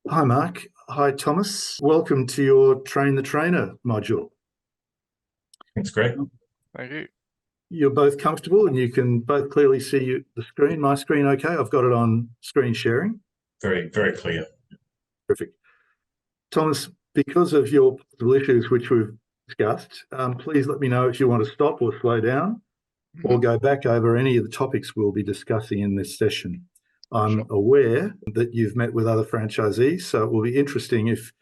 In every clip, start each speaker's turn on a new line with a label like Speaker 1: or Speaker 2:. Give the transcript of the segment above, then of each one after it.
Speaker 1: Hi, Mark. Hi, Thomas. Welcome to your Train the Trainer module.
Speaker 2: Thanks, Greg.
Speaker 3: Thank you.
Speaker 1: You're both comfortable and you can both clearly see the screen. My screen okay? I've got it on screen sharing.
Speaker 2: Very, very clear.
Speaker 1: Perfect. Thomas, because of your possible issues which we've discussed, please let me know if you want to stop or slow down or go back over any of the topics we'll be discussing in this session. I'm aware that you've met with other franchisees, so it will be interesting if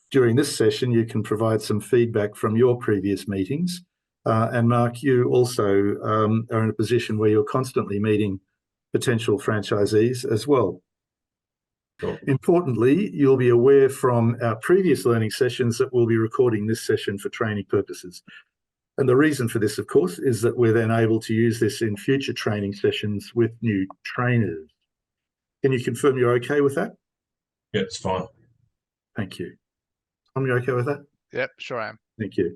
Speaker 1: during this session you can provide some feedback from your previous meetings. And Mark, you also are in a position where you're constantly meeting potential franchisees as well.
Speaker 2: Cool.
Speaker 1: Importantly, you'll be aware from our previous learning sessions that we'll be recording this session for training purposes. And the reason for this, of course, is that we're then able to use this in future training sessions with new trainers. Can you confirm you're okay with that?
Speaker 2: Yeah, it's fine.
Speaker 1: Thank you. Tom, you okay with that?
Speaker 3: Yep, sure I am.
Speaker 1: Thank you.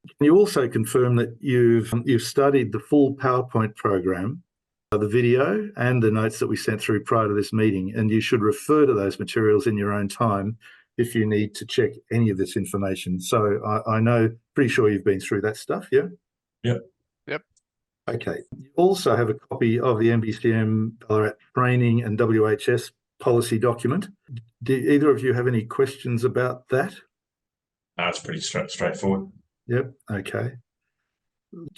Speaker 1: Can you also confirm that you've studied the full PowerPoint program, the video and the notes that we sent through prior to this meeting, and you should refer to those materials in your own time if you need to check any of this information. So I know, pretty sure you've been through that stuff, yeah?
Speaker 2: Yep.
Speaker 3: Yep.
Speaker 1: Okay. You also have a copy of the NBCM Ballarat training and WHS policy document. Do either of you have any questions about that?
Speaker 2: It's pretty straightforward.
Speaker 1: Yep. Okay.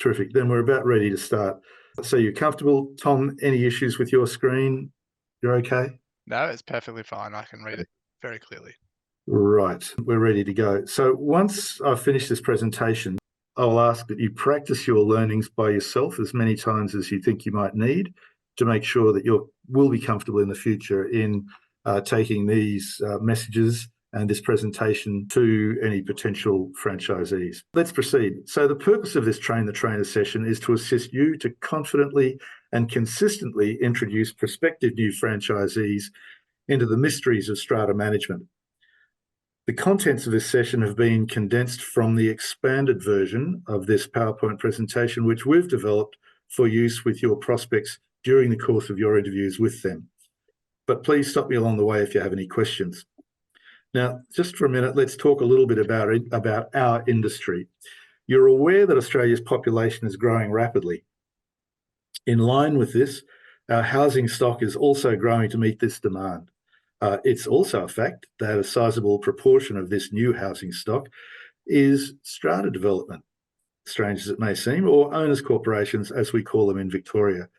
Speaker 1: Terrific. Then we're about ready to start. So you're comfortable, Tom? Any issues with your screen? You're okay?
Speaker 3: No, it's perfectly fine. I can read it very clearly.
Speaker 1: Right. We're ready to go. So once I've finished this presentation, I'll ask that you practice your learnings by yourself as many times as you think you might need to make sure that you will be comfortable in the future in taking these messages and this presentation to any potential franchisees. Let's proceed. So the purpose of this Train the Trainer session is to assist you to confidently and consistently introduce prospective new franchisees into the mysteries of strata management. The contents of this session have been condensed from the expanded version of this PowerPoint presentation, which we've developed for use with your prospects during the course of your interviews with them. But please stop me along the way if you have any questions. Now, just for a minute, let's talk a little bit about our industry. You're aware that Australia's population is growing rapidly. In line with this, our housing stock is also growing to meet this demand. It's also a fact that a sizable proportion of this new housing stock is strata development, strange as it may seem, or owners' corporations, as we call them in Victoria.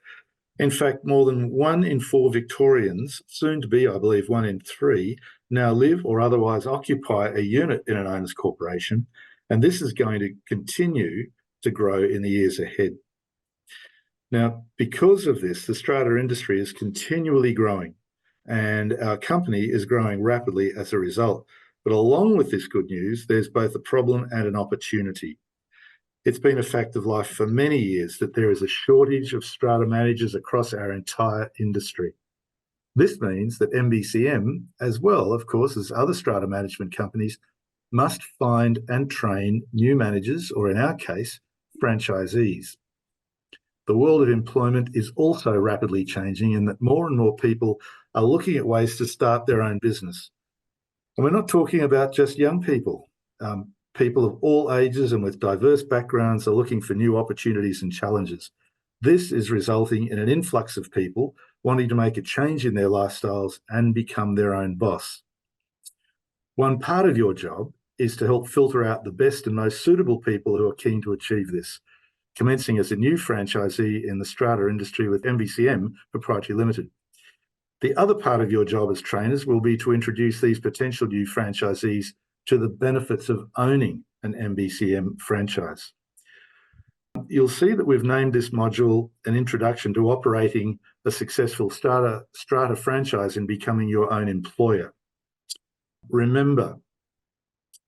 Speaker 1: In fact, more than 1 in 4 Victorians, soon to be, I believe, 1 in 3, now live or otherwise occupy a unit in an owners' corporation, and this is going to continue to grow in the years ahead. Now, because of this, the strata industry is continually growing, and our company is growing rapidly as a result. But along with this good news, there's both a problem and an opportunity. It's been a fact of life for many years that there is a shortage of strata managers across our entire industry. This means that NBCM, as well, of course, as other strata management companies, must find and train new managers, or in our case, franchisees. The world of employment is also rapidly changing in that more and more people are looking at ways to start their own business. And we're not talking about just young people. People of all ages and with diverse backgrounds are looking for new opportunities and challenges. This is resulting in an influx of people wanting to make a change in their lifestyles and become their own boss. One part of your job is to help filter out the best and most suitable people who are keen to achieve this, commencing as a new franchisee in the strata industry with NBCM Proprietary Limited. The other part of your job as trainers will be to introduce these potential new franchisees to the benefits of owning an NBCM franchise. You'll see that we've named this module an introduction to operating a successful strata franchise and becoming your own employer. Remember,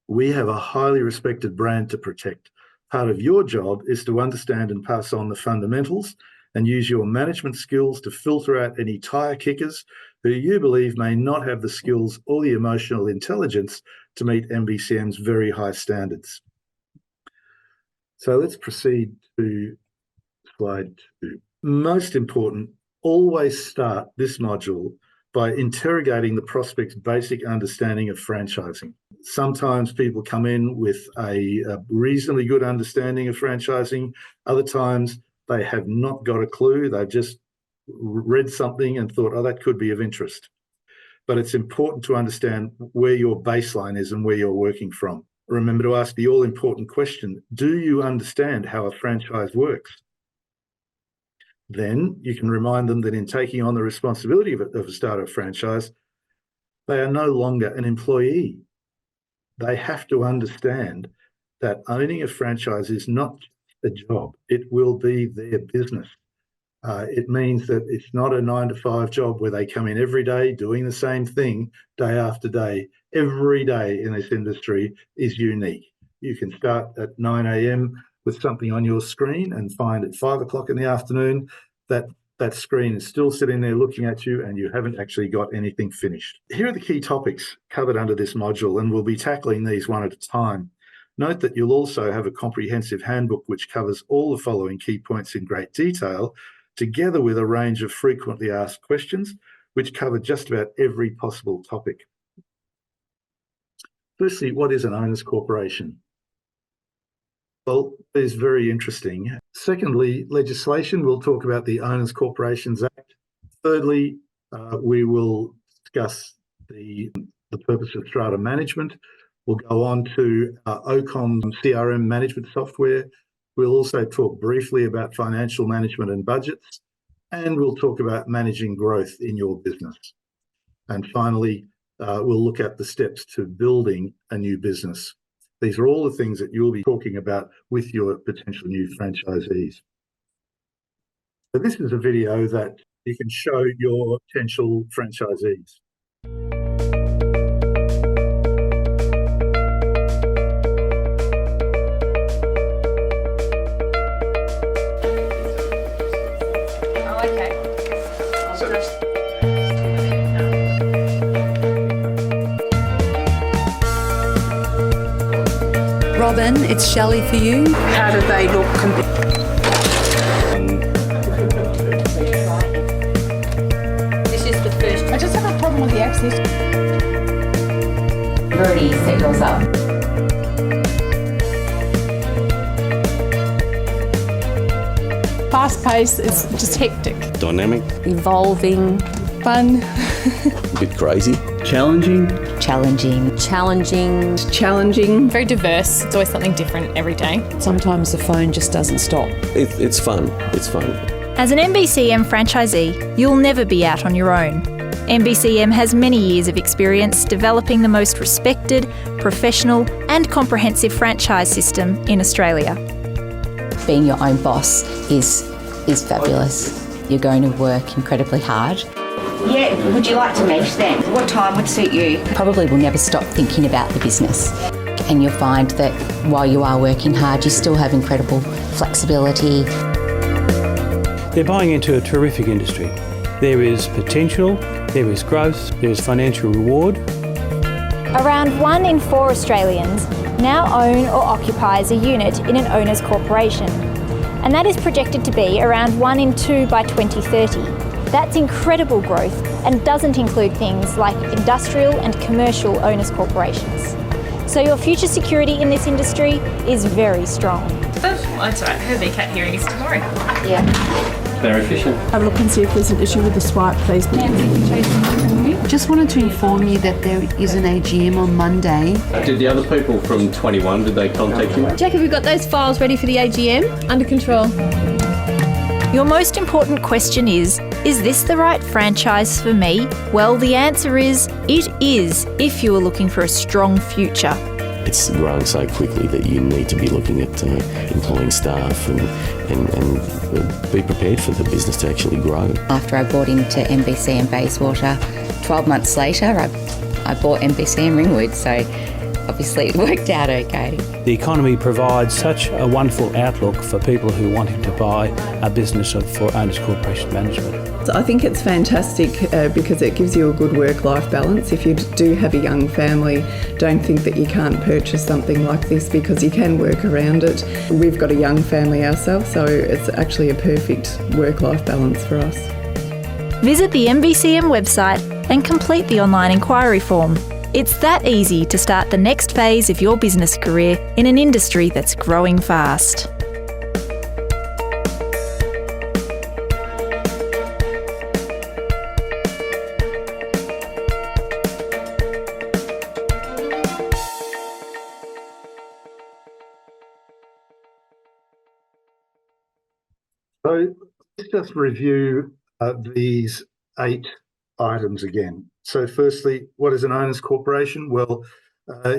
Speaker 1: we have a highly respected brand to protect. Part of your job is to understand and pass on the fundamentals and use your management skills to filter out any tire kickers who you believe may not have the skills or the emotional intelligence to meet NBCM's very high standards. So let's proceed to slide 2. Most important, always start this module by interrogating the prospect's basic understanding of franchising. Sometimes people come in with a reasonably good understanding of franchising. Other times they have not got a clue. They've just read something and thought, oh, that could be of interest. But it's important to understand where your baseline is and where you're working from. Remember to ask the all-important question, do you understand how a franchise works? Then you can remind them that in taking on the responsibility of a startup franchise, they are no longer an employee. They have to understand that owning a franchise is not a job. It will be their business. It means that it's not a 9-to-5 job where they come in every day doing the same thing day after day. Every day in this industry is unique. You can start at 9 a.m. with something on your screen and find at 5 o'clock in the afternoon that screen is still sitting there looking at you and you haven't actually got anything finished. Here are the key topics covered under this module, and we'll be tackling these one at a time. Note that you'll also have a comprehensive handbook which covers all the following key points in great detail, together with a range of frequently asked questions which cover just about every possible topic. Firstly, what is an owners corporation? Well, it is very interesting. Secondly, legislation. We'll talk about the Owners Corporations Act. Thirdly, we will discuss the purpose of strata management. We'll go on to OCOM CRM management software. We'll also talk briefly about financial management and budgets, and we'll talk about managing growth in your business. And finally, we'll look at the steps to building a new business. These are all the things that you'll be talking about with your potential new franchisees. So this is a video that you can show your potential franchisees.
Speaker 4: Robin, it's Shelley for you.
Speaker 5: How do they look?
Speaker 6: This is the first.
Speaker 5: I just have a problem with the access.
Speaker 6: You've already set yours up.
Speaker 5: Fast pace is just hectic.
Speaker 7: Dynamic,
Speaker 4: Evolving.
Speaker 5: Fun.
Speaker 7: a bit crazy.
Speaker 8: Challenging.
Speaker 4: Challenging.
Speaker 5: Challenging.
Speaker 9: Very diverse. It's always something different every day.
Speaker 4: Sometimes the phone just doesn't stop.
Speaker 7: It's fun. It's fun.
Speaker 10: As an MBCM franchisee, you'll never be out on your own. MBCM has many years of experience developing the most respected, professional and comprehensive franchise system in Australia.
Speaker 4: Being your own boss is fabulous. You're going to work incredibly hard.
Speaker 6: Yeah, would you like to meet then? What time would suit you?
Speaker 4: Probably will never stop thinking about the business. And you'll find that while you are working hard, you still have incredible flexibility.
Speaker 8: They're buying into a terrific industry. There is potential, there is growth, there is financial reward.
Speaker 10: Around 1 in 4 Australians now own or occupies a unit in an owners corporation. And that is projected to be around 1 in 2 by 2030. That's incredible growth and doesn't include things like industrial and commercial owners corporations. So your future security in this industry is very strong.
Speaker 9: That's all right. Her VCAT hearing is tomorrow.
Speaker 6: Yeah.
Speaker 7: Very efficient.
Speaker 5: Have a look and see if there's an issue with the swipe, please.
Speaker 11: Just wanted to inform you that there is an AGM on Monday.
Speaker 7: Did the other people from 21, did they contact you?
Speaker 9: Jack, have we got those files ready for the AGM? Under control.
Speaker 10: Your most important question is this the right franchise for me? Well, the answer is, it is, if you are looking for a strong future.
Speaker 7: It's growing so quickly that you need to be looking at employing staff and be prepared for the business to actually grow.
Speaker 4: After I bought into MBCM Bayswater, 12 months later, I bought MBCM Ringwood, so obviously it worked out okay.
Speaker 8: The economy provides such a wonderful outlook for people who are wanting to buy a business for Owners Corporation Management.
Speaker 5: I think it's fantastic because it gives you a good work-life balance. If you do have a young family, don't think that you can't purchase something like this because you can work around it. We've got a young family ourselves, so it's actually a perfect work-life balance for us.
Speaker 10: Visit the MBCM website and complete the online inquiry form. It's that easy to start the next phase of your business career in an industry that's growing fast.
Speaker 1: So let's just review these 8 items again. So firstly, what is an owners corporation? Well,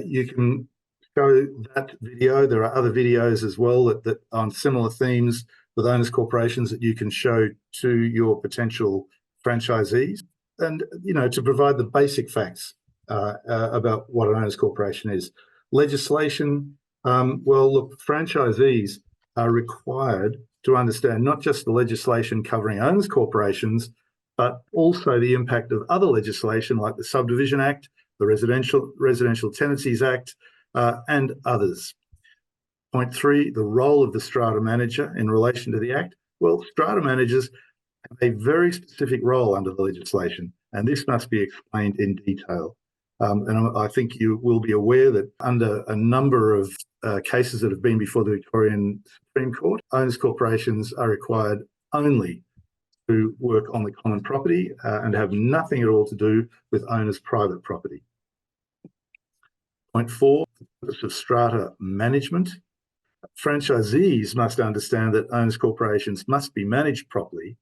Speaker 1: you can show that video. There are other videos as well that on similar themes with owners corporations that you can show to your potential franchisees, and to provide the basic facts about what an owners corporation is. Legislation. Well, look, franchisees are required to understand not just the legislation covering owners corporations, but also the impact of other legislation like the Subdivision Act, the Residential Tenancies Act, and others. Point 3, the role of the strata manager in relation to the Act. Well, strata managers have a very specific role under the legislation, and this must be explained in detail. And I think you will be aware that under a number of cases that have been before the Victorian Supreme Court, owners corporations are required only to work on the common property and have nothing at all to do with owners' private property. Point 4, the purpose of strata management. Franchisees must understand that owners corporations must be managed properly,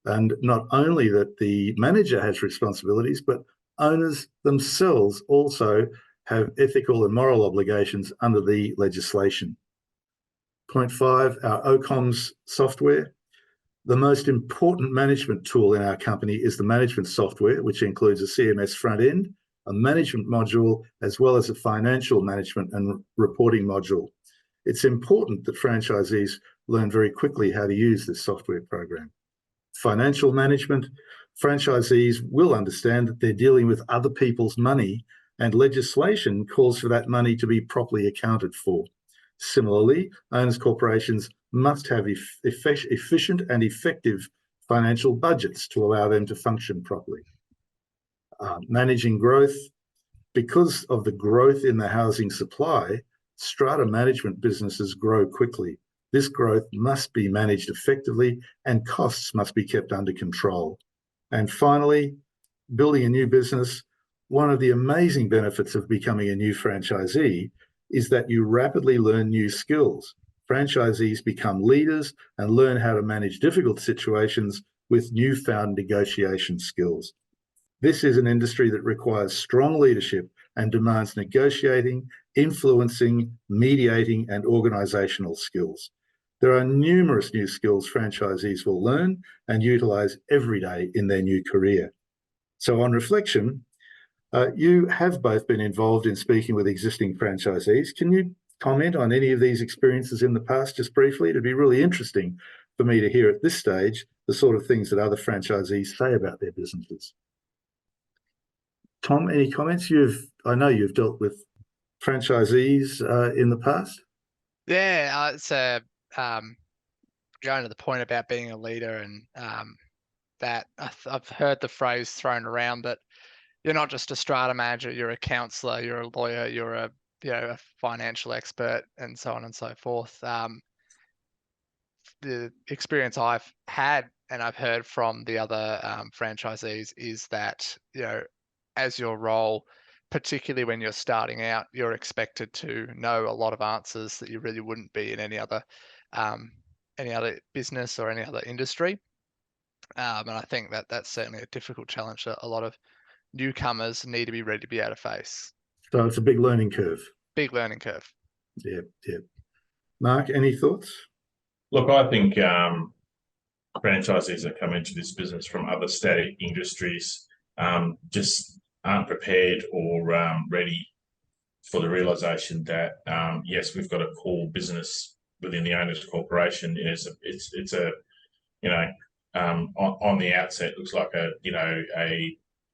Speaker 1: and not only that the manager has responsibilities, but owners themselves also have ethical and moral obligations under the legislation. Point 5, our OCOMS software. The most important management tool in our company is the management software, which includes a CMS front end, a management module, as well as a financial management and reporting module. It's important that franchisees learn very quickly how to use this software program. Financial management. Franchisees will understand that they're dealing with other people's money, and legislation calls for that money to be properly accounted for. Similarly, owners corporations must have efficient and effective financial budgets to allow them to function properly. Managing growth. Because of the growth in the housing supply, strata management businesses grow quickly. This growth must be managed effectively and costs must be kept under control. And finally, building a new business. One of the amazing benefits of becoming a new franchisee is that you rapidly learn new skills. Franchisees become leaders and learn how to manage difficult situations with newfound negotiation skills. This is an industry that requires strong leadership and demands negotiating, influencing, mediating, and organisational skills. There are numerous new skills franchisees will learn and utilise every day in their new career. So on reflection, you have both been involved in speaking with existing franchisees. Can you comment on any of these experiences in the past, just briefly? It'd be really interesting for me to hear at this stage the sort of things that other franchisees say about their businesses. Tom, any comments? I know you've dealt with franchisees in the past.
Speaker 3: Yeah, it's going to the point about being a leader, and that I've heard the phrase thrown around that you're not just a strata manager, you're a counsellor, you're a lawyer, you're a financial expert, and so on and so forth. The experience I've had and I've heard from the other franchisees is that, as your role, particularly when you're starting out, you're expected to know a lot of answers that you really wouldn't be in any other business or any other industry. And I think that that's certainly a difficult challenge that a lot of newcomers need to be ready to be able to face.
Speaker 1: So it's a big learning curve.
Speaker 3: Big learning curve.
Speaker 1: Yeah. Mark, any thoughts?
Speaker 2: Look, I think franchisees that come into this business from other static industries just aren't prepared or ready for the realisation that yes, we've got a core business within the owners corporation. It's on the outset looks like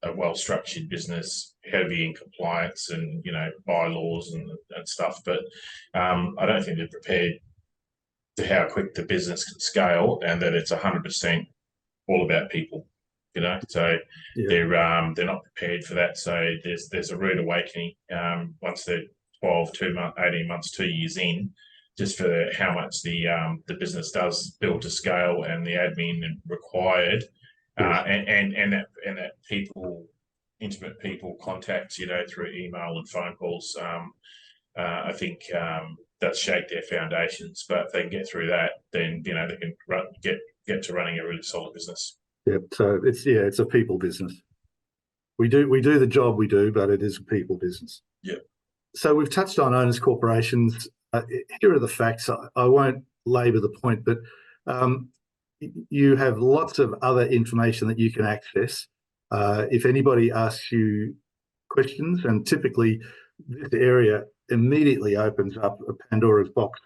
Speaker 2: a well-structured business, heavy in compliance and bylaws and stuff, but I don't think they're prepared to how quick the business can scale, and that it's 100% all about people. So
Speaker 1: Yeah.
Speaker 2: they're not prepared for that. So there's a rude awakening once they're 12, 18 months, 2 years in, just for how much the business does build to scale and the admin required, and that intimate people contacts, through email and phone calls. I think that's shake their foundations. But if they can get through that, then they can get to running a really solid business.
Speaker 1: Yeah. So it's a people business. We do the job we do, but it is a people business.
Speaker 2: Yeah.
Speaker 1: So we've touched on owners corporations. Here are the facts. I won't labour the point, but you have lots of other information that you can access. If anybody asks you questions, and typically this area immediately opens up a Pandora's box,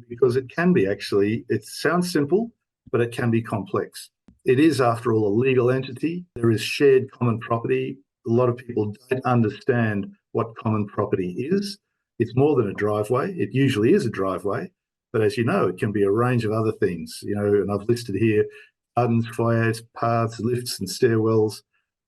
Speaker 1: because it can be it sounds simple, but it can be complex. It is, after all, a legal entity. There is shared common property. A lot of people don't understand what common property is. It's more than a driveway. It usually is a driveway, but as you know, it can be a range of other things, and I've listed here gardens, foyers, paths, lifts and stairwells,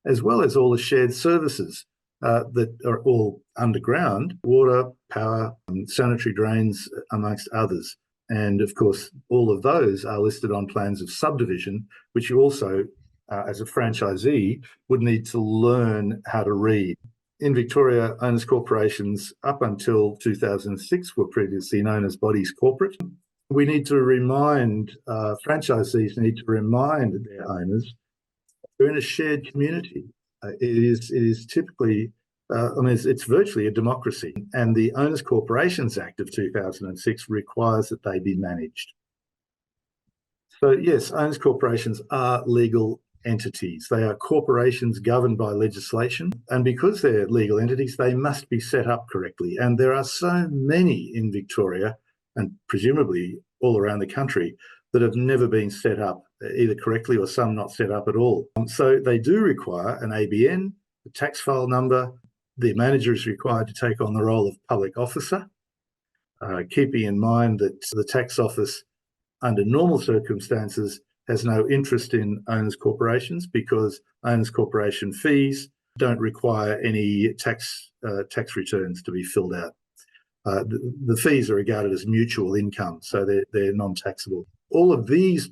Speaker 1: as well as all the shared services that are all underground: water, power, sanitary drains, amongst others. And of course, all of those are listed on plans of subdivision, which you also, as a franchisee, would need to learn how to read. In Victoria, owners corporations up until 2006 were previously known as bodies corporate. We need to remind, franchisees need to remind their owners they're in a shared community. It is typically, it's virtually a democracy, and the Owners Corporations Act of 2006 requires that they be managed. So yes, owners corporations are legal entities. They are corporations governed by legislation, and because they're legal entities, they must be set up correctly. And there are so many in Victoria, and presumably all around the country, that have never been set up either correctly or some not set up at all. So they do require an ABN, a tax file number. The manager is required to take on the role of public officer, keeping in mind that the tax office, under normal circumstances, has no interest in owners corporations because owners corporation fees don't require any tax returns to be filled out. The fees are regarded as mutual income, so they're non-taxable. All of these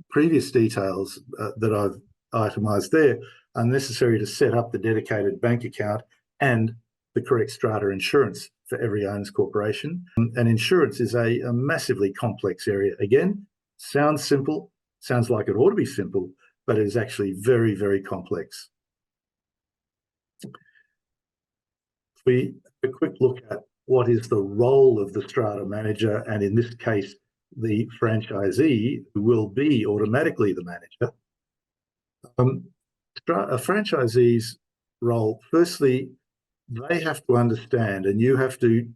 Speaker 1: previous details that I've itemised there are necessary to set up the dedicated bank account and the correct strata insurance for every owners corporation. And insurance is a massively complex area. Again, sounds simple, sounds like it ought to be simple, but it is actually very, very complex. If we have a quick look at what is the role of the strata manager, and in this case, the franchisee, who will be automatically the manager. A franchisee's role, firstly, they have to understand, and you have to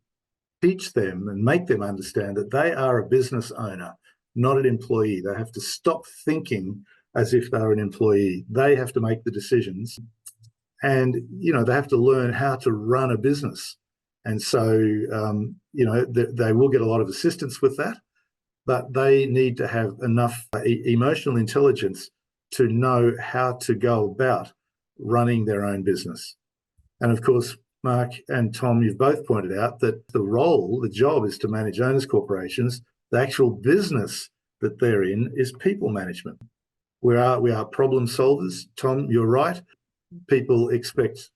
Speaker 1: teach them and make them understand, that they are a business owner, not an employee. They have to stop thinking as if they're an employee. They have to make the decisions, and they have to learn how to run a business. And so they will get a lot of assistance with that, but they need to have enough emotional intelligence to know how to go about running their own business. And of course, Mark and Tom, you've both pointed out that the job is to manage owners corporations. The actual business that they're in is people management. We are problem solvers. Tom, you're right. People expect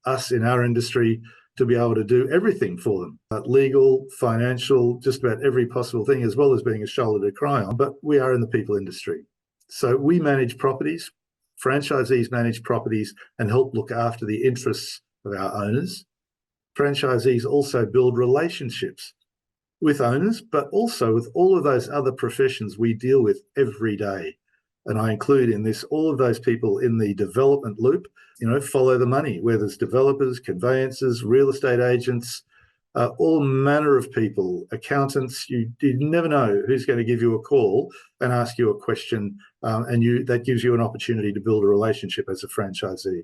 Speaker 1: us in our industry to be able to do everything for them, legal, financial, just about every possible thing, as well as being a shoulder to cry on. But we are in the people industry. So we manage properties, franchisees manage properties and help look after the interests of our owners. Franchisees also build relationships with owners, but also with all of those other professions we deal with every day. And I include in this all of those people in the development loop, follow the money, where there's developers, conveyancers, real estate agents, all manner of people, accountants. You never know who's going to give you a call and ask you a question, and that gives you an opportunity to build a relationship as a franchisee.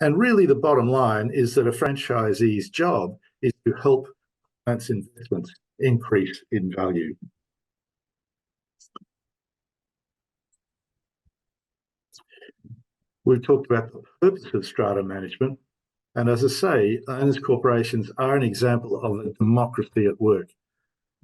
Speaker 1: And really the bottom line is that a franchisee's job is to help clients' investments increase in value. We've talked about the purpose of strata management. And as I say, owners corporations are an example of a democracy at work.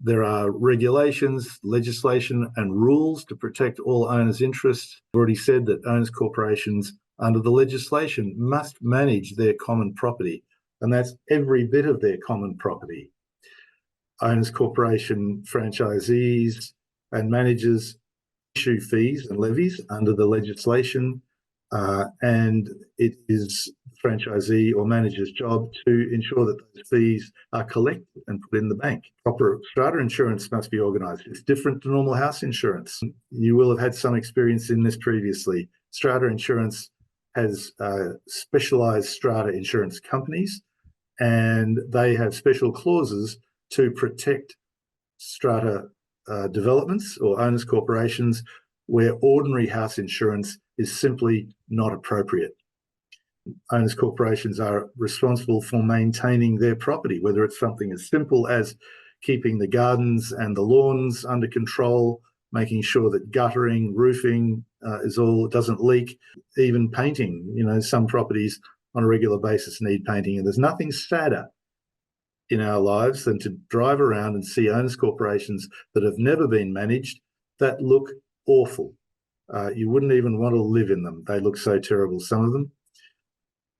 Speaker 1: There are regulations, legislation, and rules to protect all owners' interests. I've already said that owners corporations, under the legislation, must manage their common property, and that's every bit of their common property. Owners corporation franchisees and managers issue fees and levies under the legislation, and it is the franchisee or manager's job to ensure that those fees are collected and put in the bank. Proper strata insurance must be organised. It's different to normal house insurance. You will have had some experience in this previously. Strata insurance has specialised strata insurance companies, and they have special clauses to protect strata developments or owners corporations where ordinary house insurance is simply not appropriate. Owners corporations are responsible for maintaining their property, whether it's something as simple as keeping the gardens and the lawns under control, making sure that guttering, roofing doesn't leak, even painting. You know, some properties on a regular basis need painting, and there's nothing sadder in our lives than to drive around and see owners corporations that have never been managed that look awful. You wouldn't even want to live in them. They look so terrible, some of them.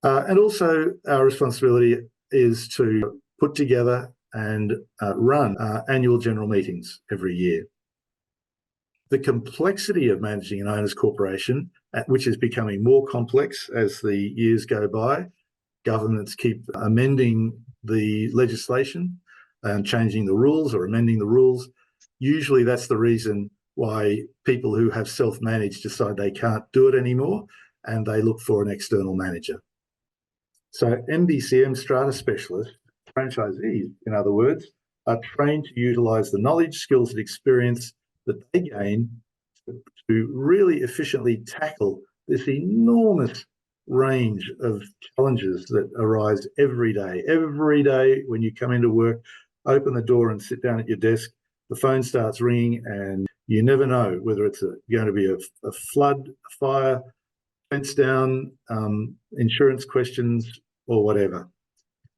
Speaker 1: And also our responsibility is to put together and run annual general meetings every year. The complexity of managing an owners corporation, which is becoming more complex as the years go by, governments keep amending the legislation and changing the rules or amending the rules. Usually that's the reason why people who have self-managed decide they can't do it anymore and they look for an external manager. So MBCM strata specialists, franchisees in other words, are trained to utilise the knowledge, skills and experience that they gain to really efficiently tackle this enormous range of challenges that arise every day. Every day when you come into work, open the door and sit down at your desk, the phone starts ringing and you never know whether it's going to be a flood, a fire, fence down, insurance questions or whatever.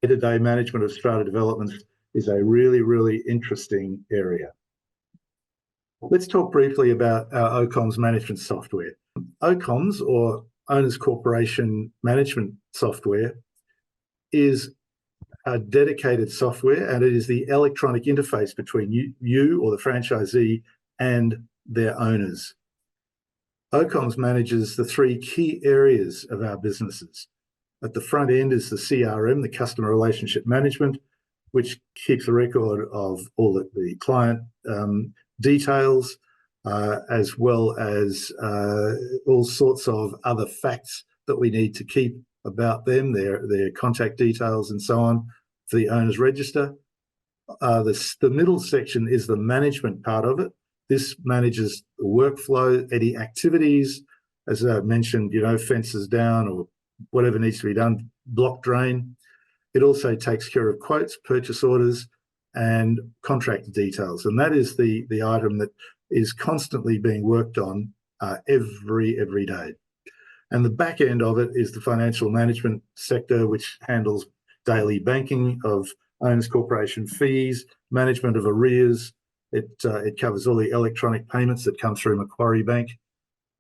Speaker 1: Day-to-day management of strata developments is a really, really interesting area. Let's talk briefly about our OCOMS management software. OCOMS, or Owners Corporation Management Software, is a dedicated software, and it is the electronic interface between you or the franchisee and their owners. OCOMS manages the three key areas of our businesses. At the front end is the CRM, the Customer Relationship Management, which keeps a record of all the client details, as well as all sorts of other facts that we need to keep about them, their contact details and so on, for the owner's register. The middle section is the management part of it. This manages the workflow, any activities, as I mentioned, fences down or whatever needs to be done, block drain. It also takes care of quotes, purchase orders, and contract details. And that is the item that is constantly being worked on every day. And the back end of it is the financial management sector, which handles daily banking of owners corporation fees, management of arrears. It covers all the electronic payments that come through Macquarie Bank,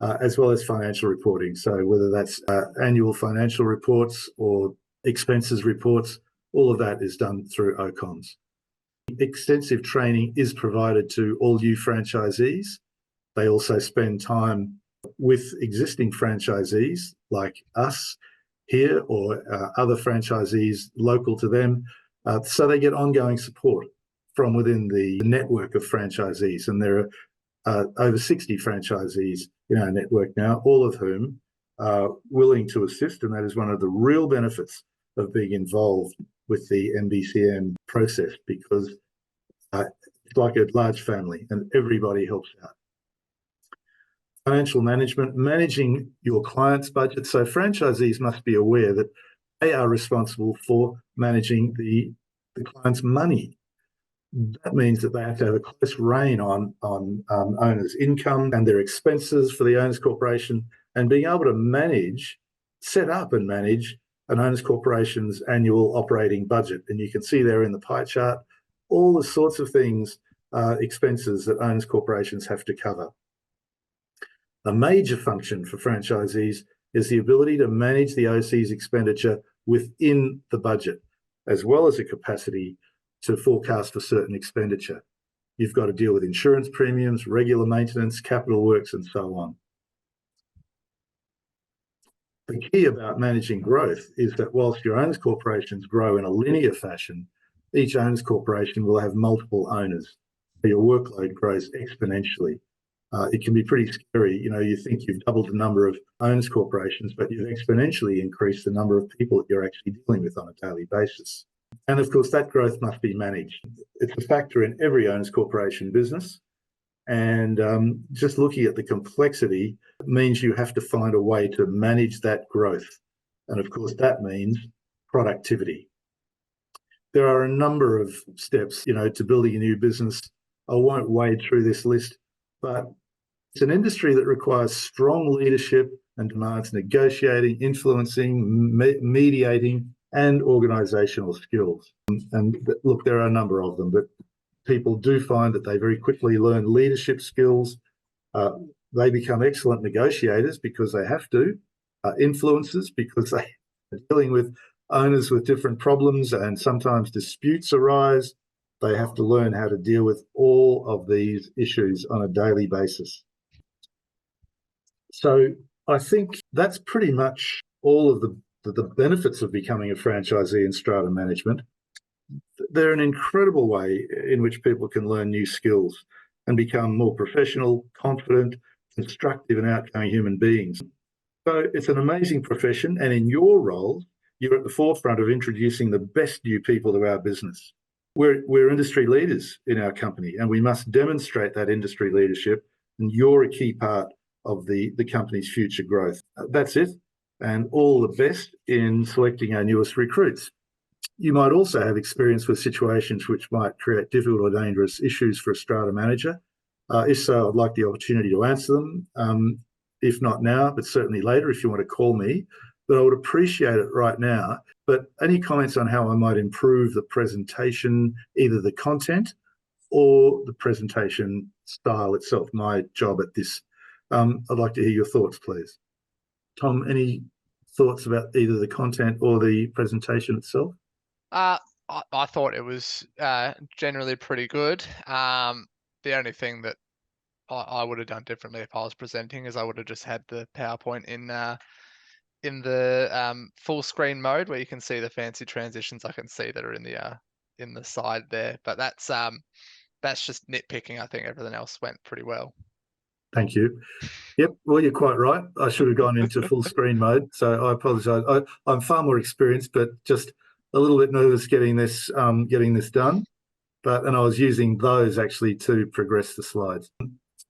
Speaker 1: as well as financial reporting. So whether that's annual financial reports or expenses reports, all of that is done through OCOMS. Extensive training is provided to all new franchisees. They also spend time with existing franchisees like us here or other franchisees local to them, so they get ongoing support from within the network of franchisees. And there are over 60 franchisees in our network now, all of whom are willing to assist, and that is one of the real benefits of being involved with the MBCM process, because it's like a large family and everybody helps out. Financial management, managing your client's budget. So franchisees must be aware that they are responsible for managing the client's money. That means that they have to have a close rein on owners' income and their expenses for the owners' corporation, and being able to set up and manage an owners corporation's annual operating budget. And you can see there in the pie chart all the sorts of things, expenses that owners corporations have to cover. A major function for franchisees is the ability to manage the OC's expenditure within the budget, as well as a capacity to forecast for certain expenditure. You've got to deal with insurance premiums, regular maintenance, capital works, and so on. The key about managing growth is that whilst your owners corporations grow in a linear fashion, each owners corporation will have multiple owners. Your workload grows exponentially. It can be pretty scary. You think you've doubled the number of owners corporations, but you've exponentially increased the number of people that you're actually dealing with on a daily basis. And of course, that growth must be managed. It's a factor in every owners corporation business. And just looking at the complexity means you have to find a way to manage that growth. And of course, that means productivity. There are a number of steps, to building a new business. I won't wade through this list, but it's an industry that requires strong leadership and demands negotiating, influencing, mediating, and organisational skills. And look, there are a number of them, but people do find that they very quickly learn leadership skills. They become excellent negotiators because they have to, influencers because they are dealing with owners with different problems and sometimes disputes arise. They have to learn how to deal with all of these issues on a daily basis. So I think that's pretty much all of the benefits of becoming a franchisee in strata management. They're an incredible way in which people can learn new skills and become more professional, confident, constructive and outgoing human beings. So it's an amazing profession, and in your role, you're at the forefront of introducing the best new people to our business. We're industry leaders in our company, and we must demonstrate that industry leadership, and you're a key part of the company's future growth. That's it, and all the best in selecting our newest recruits. You might also have experience with situations which might create difficult or dangerous issues for a strata manager. If so, I'd like the opportunity to answer them. If not now, but certainly later if you want to call me. But I would appreciate it right now. But any comments on how I might improve the presentation, either the content or the presentation style itself, my job at this. I'd like to hear your thoughts, please. Tom, any thoughts about either the content or the presentation itself?
Speaker 3: I thought it was generally pretty good. The only thing that I would have done differently if I was presenting is I would have just had the PowerPoint in the full screen mode where you can see the fancy transitions. I can see that are in the side there, but that's just nitpicking. I think everything else went pretty well.
Speaker 1: Thank you. Yep, well, you're quite right. I should have gone into full screen mode, so I apologise. I'm far more experienced, but just a little bit nervous getting this done. And I was using those actually to progress the slides.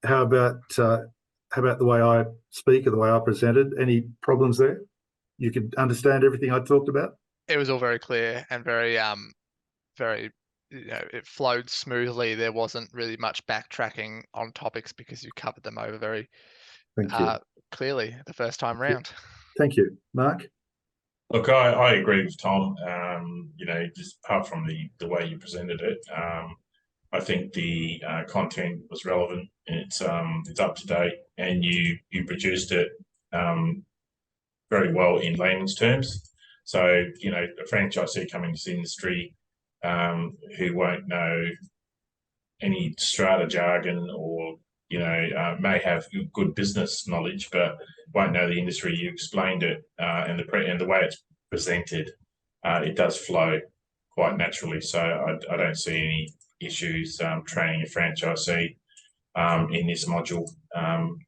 Speaker 1: How about the way I speak or the way I presented? Any problems there? You could understand everything I talked about?
Speaker 3: It was all very clear and very, it flowed smoothly. There wasn't really much backtracking on topics because you covered them over very clearly the first time round.
Speaker 1: Thank you. Mark?
Speaker 2: Look, I agree with Tom. Just apart from the way you presented it, I think the content was relevant. It's up to date, and you produced it very well in layman's terms. So a franchisee coming to this industry who won't know any strata jargon or may have good business knowledge, but won't know the industry. You explained it, and the way it's presented, it does flow quite naturally. So I don't see any issues training a franchisee in this module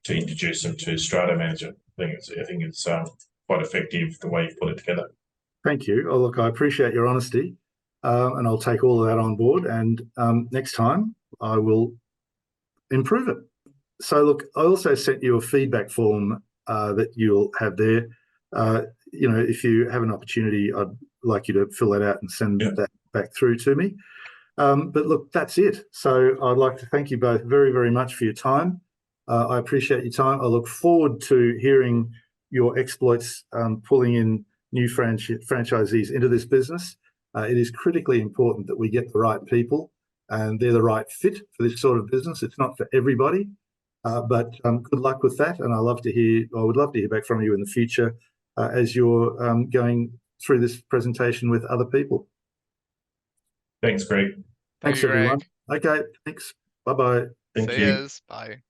Speaker 2: to introduce them to strata manager. I think it's quite effective the way you've put it together.
Speaker 1: Thank you. Oh, look, I appreciate your honesty, and I'll take all of that on board. And next time I will improve it. So look, I also sent you a feedback form that you'll have there. If you have an opportunity, I'd like you to fill that out and send that back through to me. But look, that's it. So I'd like to thank you both very, very much for your time. I appreciate your time. I look forward to hearing your exploits pulling in new franchisees into this business. It is critically important that we get the right people and they're the right fit for this sort of business. It's not for everybody, but good luck with that. And I would love to hear back from you in the future as you're going through this presentation with other people.
Speaker 2: Thanks, Greg.
Speaker 1: Thanks,
Speaker 3: you,
Speaker 1: everyone.
Speaker 3: Greg.
Speaker 1: Okay, thanks. Bye-bye.
Speaker 2: Thank
Speaker 3: See
Speaker 2: you.
Speaker 3: yous. Bye.